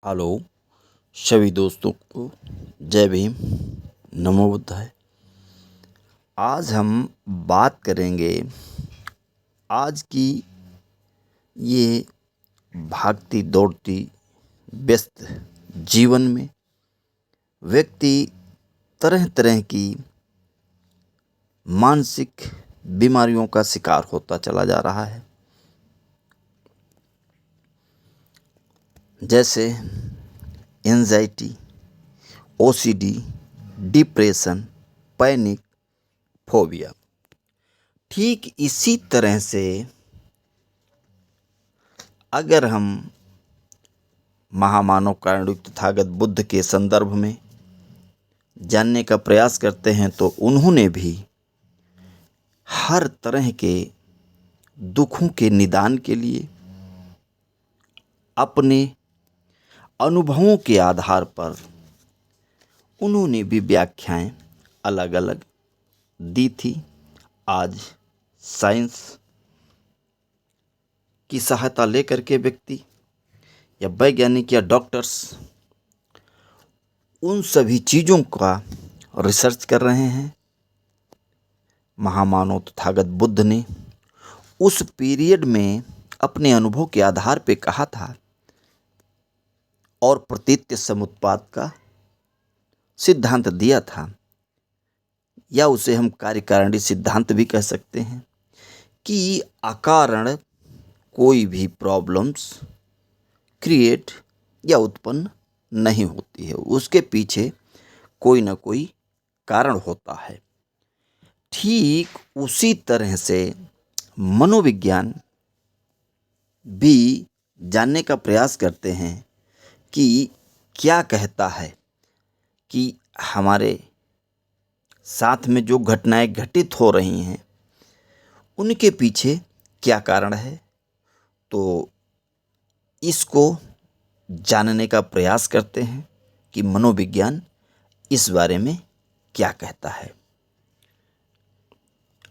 Hello सभी दोस्तों को जय भीम। नमो बुद्धाय। आज हम बात करेंगे आज की ये भागती दौड़ती व्यस्त जीवन में व्यक्ति तरह तरह की मानसिक बीमारियों का शिकार होता चला जा रहा है। जैसे anxiety, OCD, depression, panic, phobia. ठीक इसी तरह से अगर हम महामानव कारुणिक तथागत बुद्ध के संदर्भ में जानने का प्रयास करते हैं तो उन्होंने भी हर तरह के दुखों के निदान के लिए अपने अनुभवों के आधार पर उन्होंने भी व्याख्याएं अलग अलग दी थी। आज साइंस की सहायता लेकर के व्यक्ति या वैज्ञानिक या डॉक्टर्स उन सभी चीज़ों का रिसर्च कर रहे हैं। महामानव तथागत बुद्ध ने उस पीरियड में अपने अनुभव के आधार पे कहा था और प्रतीत्य समुत्पाद का सिद्धांत दिया था, या उसे हम कार्यकारिणी सिद्धांत भी कह सकते हैं कि अकारण कोई भी प्रॉब्लम्स क्रिएट या उत्पन्न नहीं होती है, उसके पीछे कोई ना कोई कारण होता है। ठीक उसी तरह से मनोविज्ञान भी जानने का प्रयास करते हैं कि क्या कहता है कि हमारे साथ में जो घटनाएं घटित हो रही हैं उनके पीछे क्या कारण है। तो इसको जानने का प्रयास करते हैं कि मनोविज्ञान इस बारे में क्या कहता है।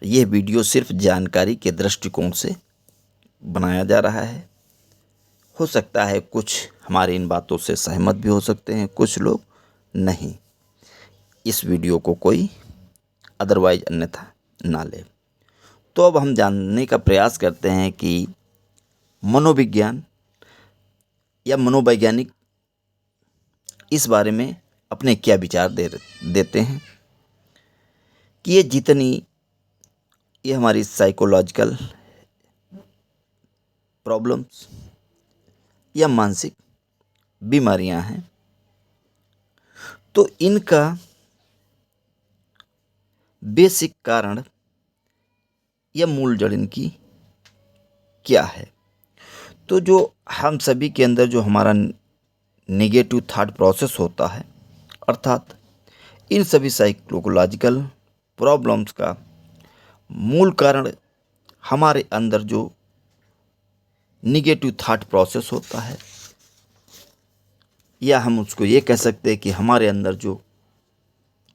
यह वीडियो सिर्फ जानकारी के दृष्टिकोण से बनाया जा रहा है। हो सकता है कुछ हमारी इन बातों से सहमत भी हो सकते हैं, कुछ लोग नहीं। इस वीडियो को कोई अदरवाइज अन्यथा ना ले। तो अब हम जानने का प्रयास करते हैं कि मनोविज्ञान या मनोवैज्ञानिक इस बारे में अपने क्या विचार देते हैं कि ये हमारी साइकोलॉजिकल प्रॉब्लम्स या मानसिक बीमारियां हैं, तो इनका बेसिक कारण या मूल जड़ इनकी क्या है। तो जो हम सभी के अंदर जो हमारा नेगेटिव थॉट प्रोसेस होता है, अर्थात इन सभी साइकोलॉजिकल प्रॉब्लम्स का मूल कारण हमारे अंदर जो नेगेटिव थॉट प्रोसेस होता है, या हम उसको ये कह सकते हैं कि हमारे अंदर जो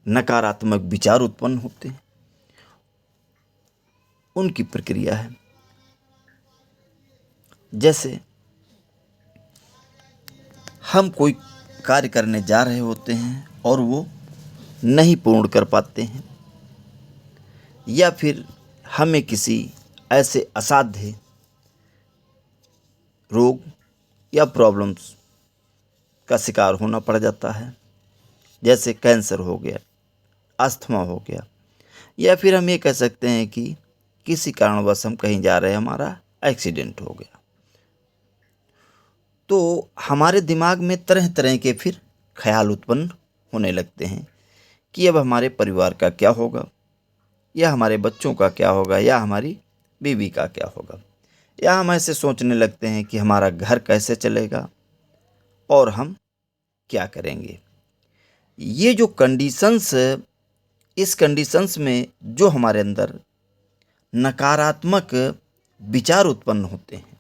नकारात्मक विचार उत्पन्न होते हैं उनकी प्रक्रिया है। जैसे हम कोई कार्य करने जा रहे होते हैं और वो नहीं पूर्ण कर पाते हैं, या फिर हमें किसी ऐसे असाध्य रोग या प्रॉब्लम्स का शिकार होना पड़ जाता है, जैसे कैंसर हो गया, अस्थमा हो गया, या फिर हम ये कह सकते हैं कि किसी कारणवश हम कहीं जा रहे हैं, हमारा एक्सीडेंट हो गया। तो हमारे दिमाग में तरह तरह के फिर ख्याल उत्पन्न होने लगते हैं कि अब हमारे परिवार का क्या होगा, या हमारे बच्चों का क्या होगा, या हमारी बीवी का क्या होगा, या हम ऐसे सोचने लगते हैं कि हमारा घर कैसे चलेगा और हम क्या करेंगे। ये जो कंडीशंस, इस कंडीशंस में जो हमारे अंदर नकारात्मक विचार उत्पन्न होते हैं,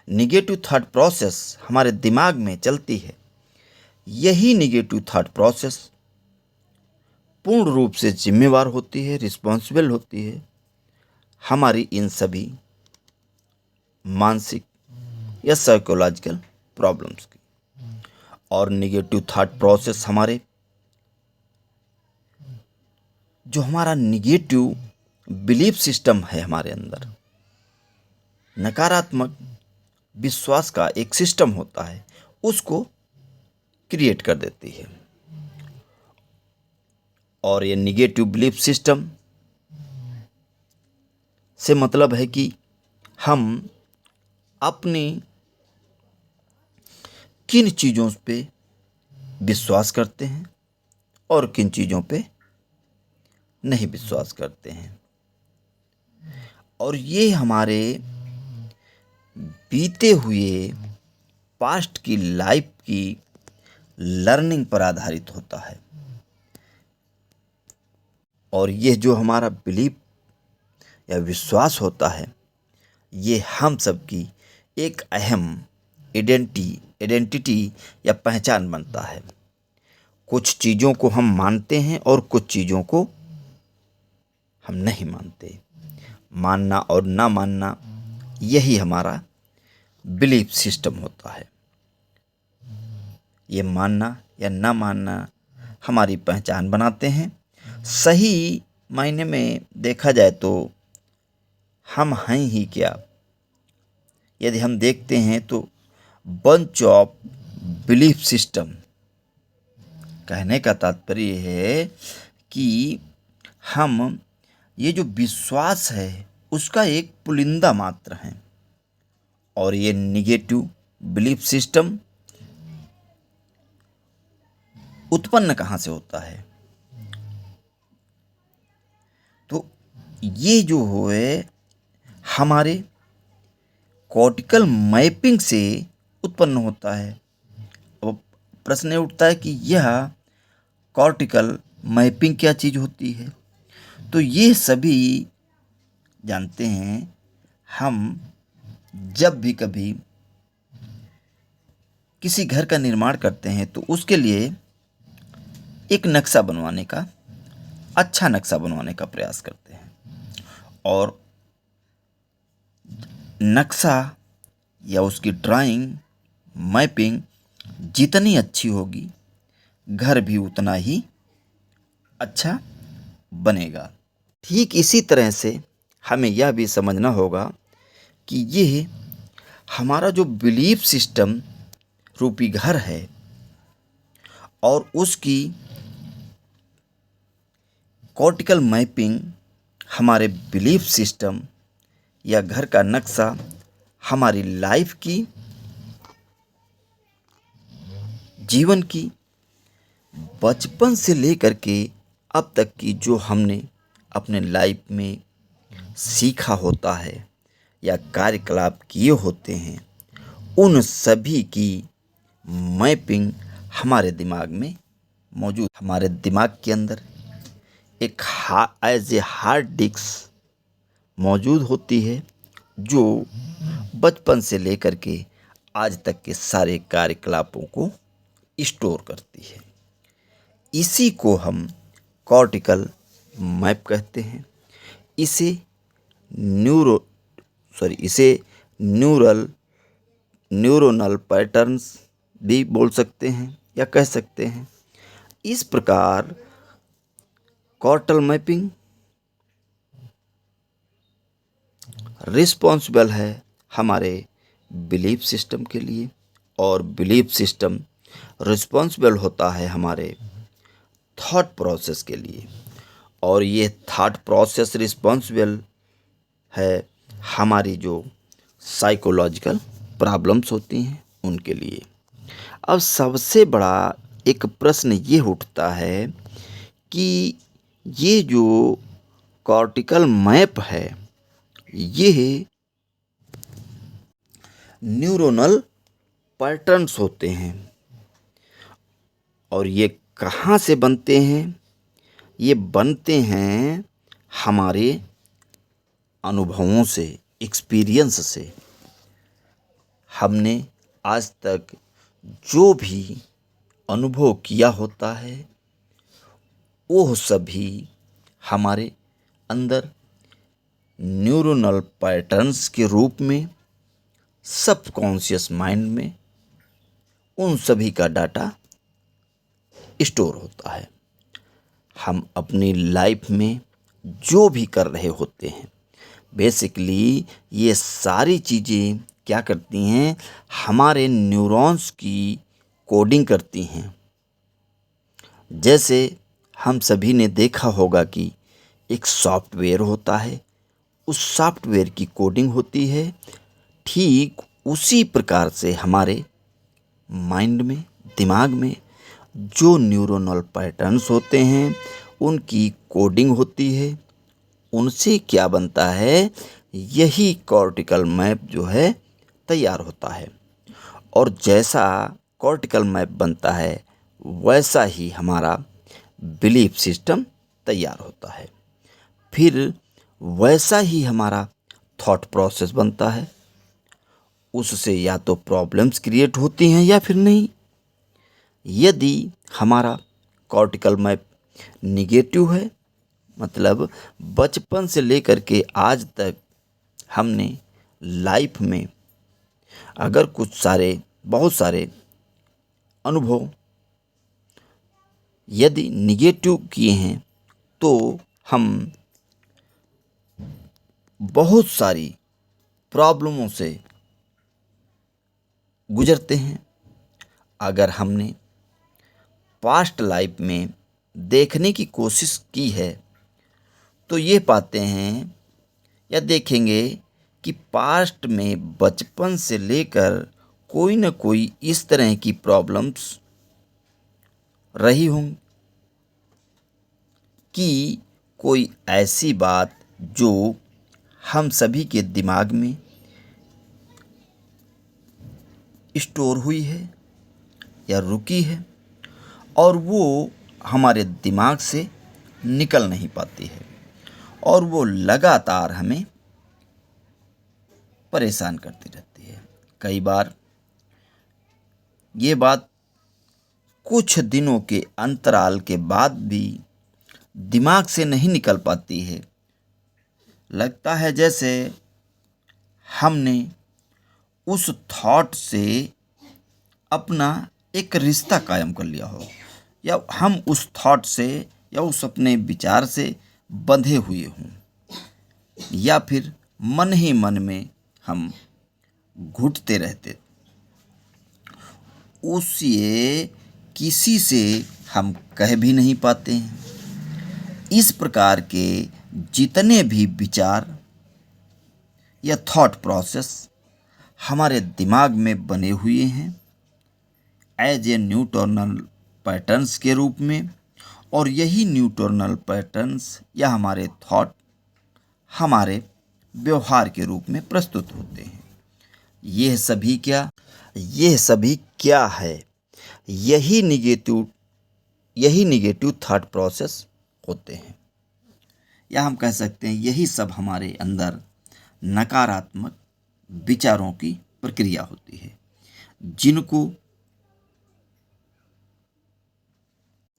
निगेटिव थॉट प्रोसेस हमारे दिमाग में चलती है, यही निगेटिव थॉट प्रोसेस पूर्ण रूप से जिम्मेवार होती है, रिस्पॉन्सिबल होती है हमारी इन सभी मानसिक या साइकोलॉजिकल प्रॉब्लम्स की। और निगेटिव थॉट प्रोसेस जो हमारा निगेटिव बिलीफ सिस्टम है हमारे अंदर, नकारात्मक विश्वास का एक सिस्टम होता है, उसको क्रिएट कर देती है। और ये निगेटिव बिलीफ सिस्टम से मतलब है कि हम अपनी किन चीज़ों पे विश्वास करते हैं और किन चीज़ों पे नहीं विश्वास करते हैं, और ये हमारे बीते हुए पास्ट की लाइफ की लर्निंग पर आधारित होता है। और ये जो हमारा बिलीफ या विश्वास होता है, ये हम सब की एक अहम आइडेंटिटी या पहचान बनता है। कुछ चीज़ों को हम मानते हैं और कुछ चीज़ों को हम नहीं मानते। मानना और ना मानना, यही हमारा बिलीफ सिस्टम होता है। ये मानना या ना मानना हमारी पहचान बनाते हैं। सही मायने में देखा जाए तो हम हैं ही क्या, यदि हम देखते हैं तो बंच ऑफ बिलीफ सिस्टम। कहने का तात्पर्य है कि हम ये जो विश्वास है उसका एक पुलिंदा मात्र है। और ये निगेटिव बिलीफ सिस्टम उत्पन्न कहाँ से होता है? तो ये जो है हमारे कॉर्टिकल मैपिंग से उत्पन्न होता है। अब प्रश्न उठता है कि यह कॉर्टिकल मैपिंग क्या चीज़ होती है? तो ये सभी जानते हैं, हम जब भी कभी किसी घर का निर्माण करते हैं तो उसके लिए एक नक्शा बनवाने का, अच्छा नक्शा बनवाने का प्रयास करते हैं। और नक्शा या उसकी ड्राइंग, मैपिंग जितनी अच्छी होगी, घर भी उतना ही अच्छा बनेगा। ठीक इसी तरह से हमें यह भी समझना होगा कि ये हमारा जो बिलीफ सिस्टम रूपी घर है और उसकी कॉर्टिकल मैपिंग, हमारे बिलीफ सिस्टम या घर का नक्शा हमारी लाइफ की, जीवन की, बचपन से लेकर के अब तक की जो हमने अपने लाइफ में सीखा होता है या कार्यकलाप किए होते हैं, उन सभी की मैपिंग हमारे दिमाग में मौजूद। हमारे दिमाग के अंदर एक एज ए हार्ड डिस्क मौजूद होती है, जो बचपन से लेकर के आज तक के सारे कार्यकलापों को स्टोर करती है। इसी को हम कॉर्टिकल मैप कहते हैं। इसे न्यूरोनल पैटर्न्स भी बोल सकते हैं या कह सकते हैं। इस प्रकार कॉर्टिकल मैपिंग रिस्पॉन्सिबल है हमारे बिलीफ सिस्टम के लिए, और बिलीफ सिस्टम रिस्पॉन्सिबल होता है हमारे थॉट प्रोसेस के लिए, और ये थॉट प्रोसेस रिस्पॉन्सिबल है हमारी जो साइकोलॉजिकल प्रॉब्लम्स होती हैं उनके लिए। अब सबसे बड़ा एक प्रश्न ये उठता है कि ये जो कॉर्टिकल मैप है, ये न्यूरोनल पैटर्न्स होते हैं, और ये कहाँ से बनते हैं? ये बनते हैं हमारे अनुभवों से, एक्सपीरियंस से। हमने आज तक जो भी अनुभव किया होता है, वो सभी हमारे अंदर न्यूरोनल पैटर्न्स के रूप में सबकॉन्शियस माइंड में उन सभी का डाटा स्टोर होता है। हम अपनी लाइफ में जो भी कर रहे होते हैं, बेसिकली ये सारी चीज़ें क्या करती हैं, हमारे न्यूरॉन्स की कोडिंग करती हैं। जैसे हम सभी ने देखा होगा कि एक सॉफ्टवेयर होता है, उस सॉफ्टवेयर की कोडिंग होती है। ठीक उसी प्रकार से हमारे माइंड में, दिमाग में जो न्यूरोनल पैटर्न्स होते हैं उनकी कोडिंग होती है। उनसे क्या बनता है, यही कॉर्टिकल मैप जो है तैयार होता है। और जैसा कॉर्टिकल मैप बनता है वैसा ही हमारा बिलीफ सिस्टम तैयार होता है। फिर वैसा ही हमारा थॉट प्रोसेस बनता है। उससे या तो प्रॉब्लम्स क्रिएट होती हैं या फिर नहीं। यदि हमारा कॉर्टिकल मैप निगेटिव है, मतलब बचपन से लेकर के आज तक हमने लाइफ में अगर बहुत सारे अनुभव यदि निगेटिव किए हैं तो हम बहुत सारी प्रॉब्लमों से गुजरते हैं। अगर हमने पास्ट लाइफ में देखने की कोशिश की है तो ये पाते हैं या देखेंगे कि पास्ट में बचपन से लेकर कोई न कोई इस तरह की प्रॉब्लम्स रही होंगी कि कोई ऐसी बात जो हम सभी के दिमाग में स्टोर हुई है या रुकी है और वो हमारे दिमाग से निकल नहीं पाती है और वो लगातार हमें परेशान करती रहती है। कई बार ये बात कुछ दिनों के अंतराल के बाद भी दिमाग से नहीं निकल पाती है। लगता है जैसे हमने उस थॉट से अपना एक रिश्ता कायम कर लिया हो या हम उस थॉट से या उस अपने विचार से बंधे हुए हों या फिर मन ही मन में हम घुटते रहते। उसे किसी से हम कह भी नहीं पाते हैं। इस प्रकार के जितने भी विचार या थॉट प्रोसेस हमारे दिमाग में बने हुए हैं एज ए न्यूटोनल पैटर्न्स के रूप में, और यही न्यूटोनल पैटर्न्स या हमारे थॉट हमारे व्यवहार के रूप में प्रस्तुत होते हैं। यह सभी क्या है, यही निगेटिव थॉट प्रोसेस होते हैं, या हम कह सकते हैं यही सब हमारे अंदर नकारात्मक विचारों की प्रक्रिया होती है, जिनको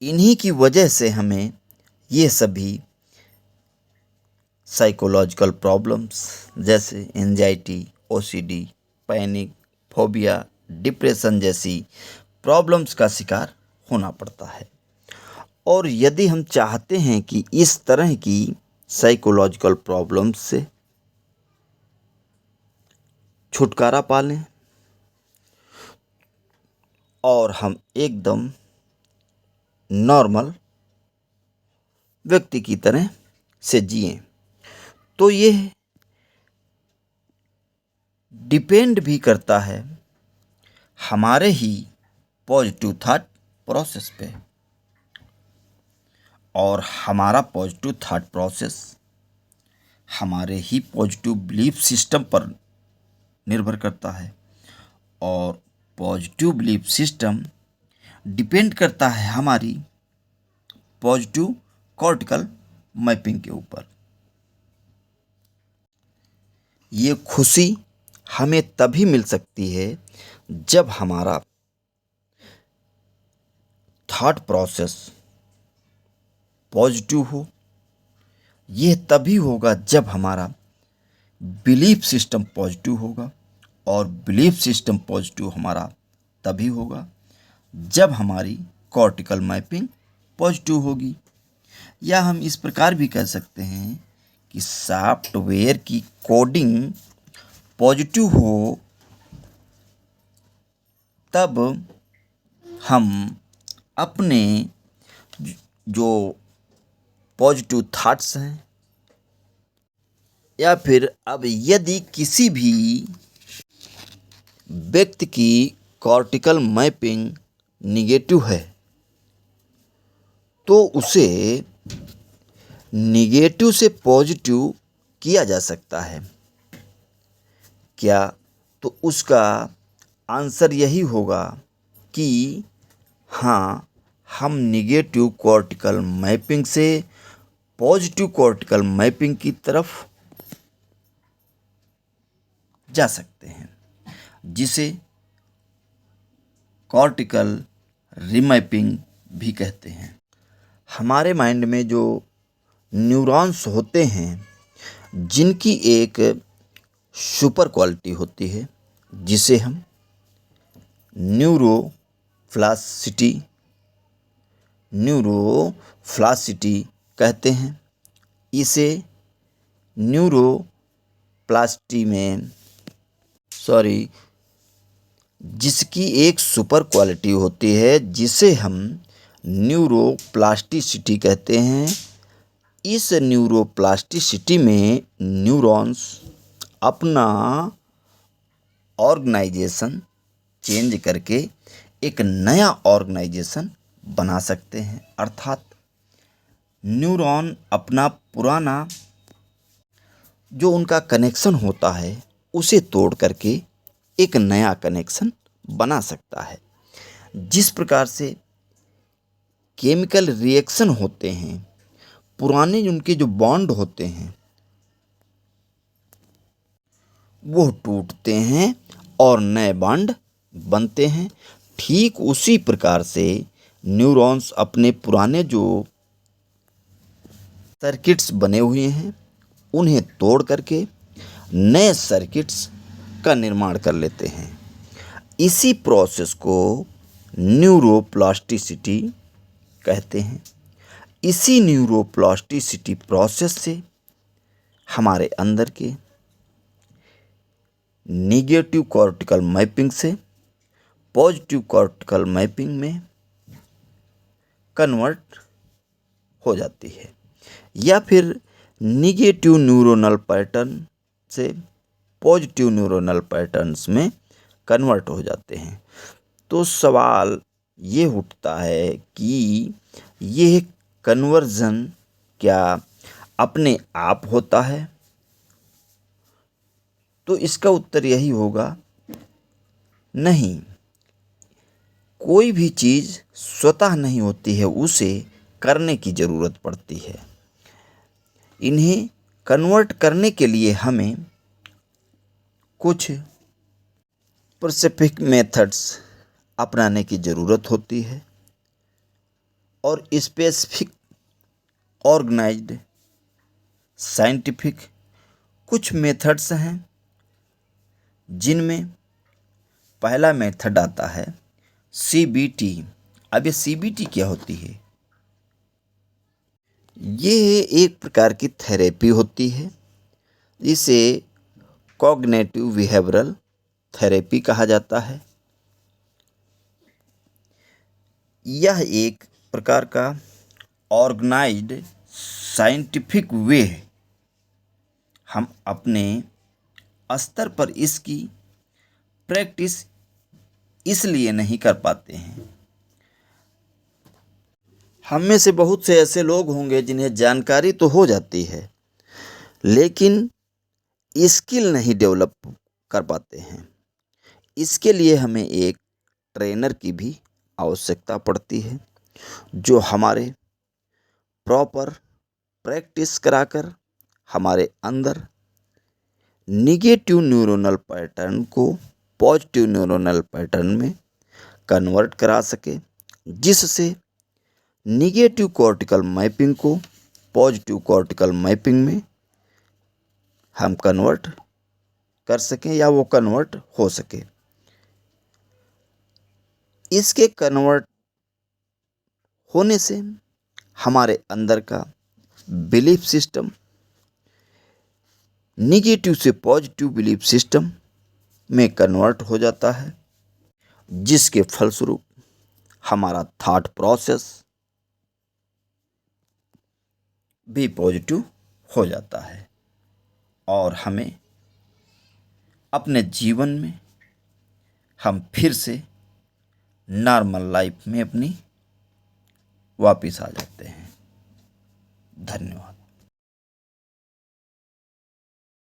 इन्हीं की वजह से हमें ये सभी साइकोलॉजिकल प्रॉब्लम्स जैसे anxiety, OCD, panic, phobia, depression जैसी प्रॉब्लम्स का शिकार होना पड़ता है। और यदि हम चाहते हैं कि इस तरह की साइकोलॉजिकल प्रॉब्लम्स से छुटकारा पा लें और हम एकदम नॉर्मल व्यक्ति की तरह से जिएं, तो ये डिपेंड भी करता है हमारे ही पॉजिटिव थॉट प्रोसेस पे। और हमारा पॉजिटिव थॉट प्रोसेस हमारे ही पॉजिटिव बिलीफ सिस्टम पर निर्भर करता है और पॉजिटिव बिलीफ सिस्टम डिपेंड करता है हमारी पॉजिटिव कॉर्टिकल मैपिंग के ऊपर। ये खुशी हमें तभी मिल सकती है जब हमारा थॉट प्रोसेस पॉजिटिव हो। यह तभी होगा जब हमारा बिलीफ सिस्टम पॉजिटिव होगा, और बिलीफ सिस्टम पॉजिटिव हमारा तभी होगा जब हमारी कॉर्टिकल मैपिंग पॉजिटिव होगी। या हम इस प्रकार भी कह सकते हैं कि सॉफ्टवेयर की कोडिंग पॉजिटिव हो तब हम अपने जो पॉजिटिव थॉट्स हैं, या फिर अब यदि किसी भी व्यक्ति की कॉर्टिकल मैपिंग निगेटिव है तो उसे निगेटिव से पॉजिटिव किया जा सकता है। क्या? तो उसका आंसर यही होगा कि हाँ, हम निगेटिव कॉर्टिकल मैपिंग से पॉजिटिव कॉर्टिकल मैपिंग की तरफ जा सकते हैं, जिसे कॉर्टिकल रीमैपिंग भी कहते हैं। हमारे माइंड में जो न्यूरॉन्स होते हैं जिनकी एक सुपर क्वालिटी होती है जिसे हम न्यूरोप्लास्टिसिटी कहते हैं। इसे जिसकी एक सुपर क्वालिटी होती है जिसे हम न्यूरोप्लास्टिसिटी कहते हैं। इस न्यूरोप्लास्टिसिटी में न्यूरॉन्स अपना ऑर्गेनाइजेशन चेंज करके एक नया ऑर्गेनाइजेशन बना सकते हैं। अर्थात न्यूरॉन अपना पुराना जो उनका कनेक्शन होता है उसे तोड़ करके एक नया कनेक्शन बना सकता है। जिस प्रकार से केमिकल रिएक्शन होते हैं, पुराने उनके जो बॉन्ड होते हैं वो टूटते हैं और नए बॉन्ड बनते हैं, ठीक उसी प्रकार से न्यूरॉन्स अपने पुराने जो सर्किट्स बने हुए हैं उन्हें तोड़ करके नए सर्किट्स का निर्माण कर लेते हैं। इसी प्रोसेस को न्यूरोप्लास्टिसिटी कहते हैं। इसी न्यूरोप्लास्टिसिटी प्रोसेस से हमारे अंदर के निगेटिव कॉर्टिकल मैपिंग से पॉजिटिव कॉर्टिकल मैपिंग में कन्वर्ट हो जाती है, या फिर निगेटिव न्यूरोनल पैटर्न से पॉजिटिव न्यूरोनल पैटर्न्स में कन्वर्ट हो जाते हैं। तो सवाल ये उठता है कि यह कन्वर्जन क्या अपने आप होता है? तो इसका उत्तर यही होगा, नहीं। कोई भी चीज़ स्वतः नहीं होती है, उसे करने की ज़रूरत पड़ती है। इन्हें कन्वर्ट करने के लिए हमें कुछ स्पेसिफिक मेथड्स अपनाने की ज़रूरत होती है और स्पेसिफिक ऑर्गेनाइज्ड साइंटिफिक कुछ मेथड्स हैं जिनमें पहला मेथड आता है CBT। अब ये CBT क्या होती है? ये एक प्रकार की थेरेपी होती है, इसे कॉग्निटिव बिहेवियरल थेरेपी कहा जाता है। यह एक प्रकार का ऑर्गेनाइज्ड साइंटिफिक वे है। हम अपने स्तर पर इसकी प्रैक्टिस इसलिए नहीं कर पाते हैं। हम में से बहुत से ऐसे लोग होंगे जिन्हें जानकारी तो हो जाती है लेकिन स्किल नहीं डेवलप कर पाते हैं। इसके लिए हमें एक ट्रेनर की भी आवश्यकता पड़ती है जो हमारे प्रॉपर प्रैक्टिस कराकर हमारे अंदर निगेटिव न्यूरोनल पैटर्न को पॉजिटिव न्यूरोनल पैटर्न में कन्वर्ट करा सके, जिससे निगेटिव कॉर्टिकल मैपिंग को पॉजिटिव कॉर्टिकल मैपिंग में हम कन्वर्ट कर सकें या वो कन्वर्ट हो सके। इसके कन्वर्ट होने से हमारे अंदर का बिलीफ सिस्टम निगेटिव से पॉजिटिव बिलीफ सिस्टम में कन्वर्ट हो जाता है, जिसके फलस्वरूप हमारा थॉट प्रोसेस भी पॉजिटिव हो जाता है और हमें अपने जीवन में हम फिर से नॉर्मल लाइफ में अपनी वापस आ जाते हैं। धन्यवाद।